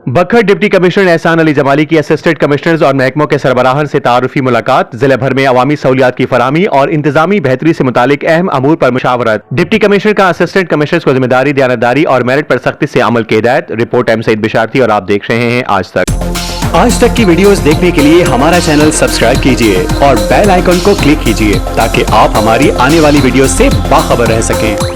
बखर deputy commissioner एहसान अली जमाली की असिस्टेंट कमिश्नर्स और महकमों के सरबराहन से तारुफी मुलाकात, जिले भर में अवामी सहूलियात की फराहमी और इंतजामी बेहतरी से मुतालिक अहम अमूर पर मुशावरत। डिप्टी कमिश्नर का असिस्टेंट कमिश्नर्स को जिम्मेदारी, दयानतदारी और मेरिट पर सख्ती से अमल की हिदायत। रिपोर्ट एम सईद बिशारती और आप देख रहे हैं आज तक की वीडियोस देखने के लिए हमारा चैनल सब्सक्राइब कीजिए और बेल आइकन को क्लिक कीजिए ताकि आप हमारी आने वाली वीडियोस से बाखबर रह सकें।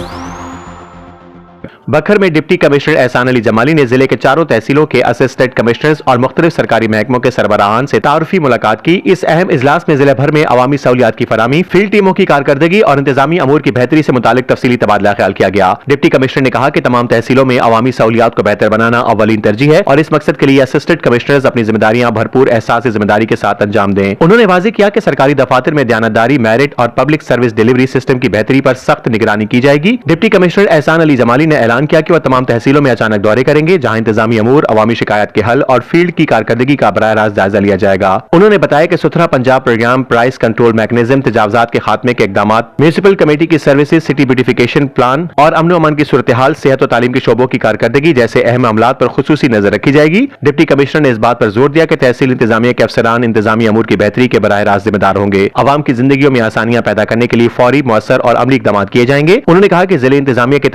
बखर में डिप्टी कमिश्नर एहसान अली जमाली ने जिले के चारों तहसीलों के असिस्टेंट कमिश्नर्स और मुख्तलिफ सरकारी महकमों के सरबराहान से तारुफी मुलाकात की। इस अहम इजलास में जिले भर में अवामी सहूलियात की फराहमी, फील्ड टीमों की कारकर्दगी और इंतजामी अमूर की बेहतरी से मुतालिक तफसीली तबादला ख्याल किया गया। डिप्टी कमिश्नर ने कहा कि तमाम तहसीलों में अवामी सहूलियात को बेहतर बनाना अव्वलीन तरजीह है और इस मकसद के लिए असिस्टेंट कमिश्नर्स अपनी जिम्मेदारियां भरपूर एहसास जिम्मेदारी के साथ अंजाम दें। उन्होंने वाज़ेह किया कि सरकारी दफातर में दयानतदारी, मेरिट और पब्लिक सर्विस डिलीवरी सिस्टम की बेहतरी पर सख्त निगरानी की जाएगी। डिप्टी कमिश्नर एहसान अली जमाली ने ऐलान किया कि वह तमाम तहसीलों में अचानक दौरे करेंगे जहां इंतजामी अमूर, अवामी शिकायत के हल और फील्ड की कारकर्दगी का बराह रास्त जायजा लिया जाएगा। उन्होंने बताया कि Suthra Punjab programme, price control mechanism, तजावजात के खात्मे के इकदाम, म्यूनिसिपल कमेटी की सर्विसेज, सिटी ब्यूटिफिकेशन प्लान और अमन अमन की सूरत हाल, सेहत और तालीम के शोबों की कारकर्दगी जैसे अहम मामलात पर खुसूसी नजर रखी जाएगी। डिप्टी कमिश्नर ने इस बात पर जोर दिया कि तहसील इंतजामिया के अफसरान इंतजामी अमूर की बेहतरी के बराह रास्त जिम्मेदार होंगे। अवाम की जिंदगियों में आसानियां पैदा करने के लिए फौरी, मौसर और अमली इकदाम किए जाएंगे। उन्होंने कहा कि जिले इंतजामिया के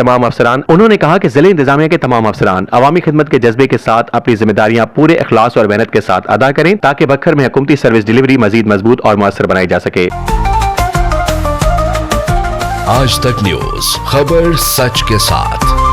तमाम अफसरान अवामी खिदमत के जज्बे के साथ अपनी जिम्मेदारियां पूरे इखलास और मेहनत के साथ अदा करें ताकि बखर में हुकूमती सर्विस डिलीवरी मजीद मजबूत और मौसर बनाई जा सके। आज तक न्यूज, खबर सच के साथ।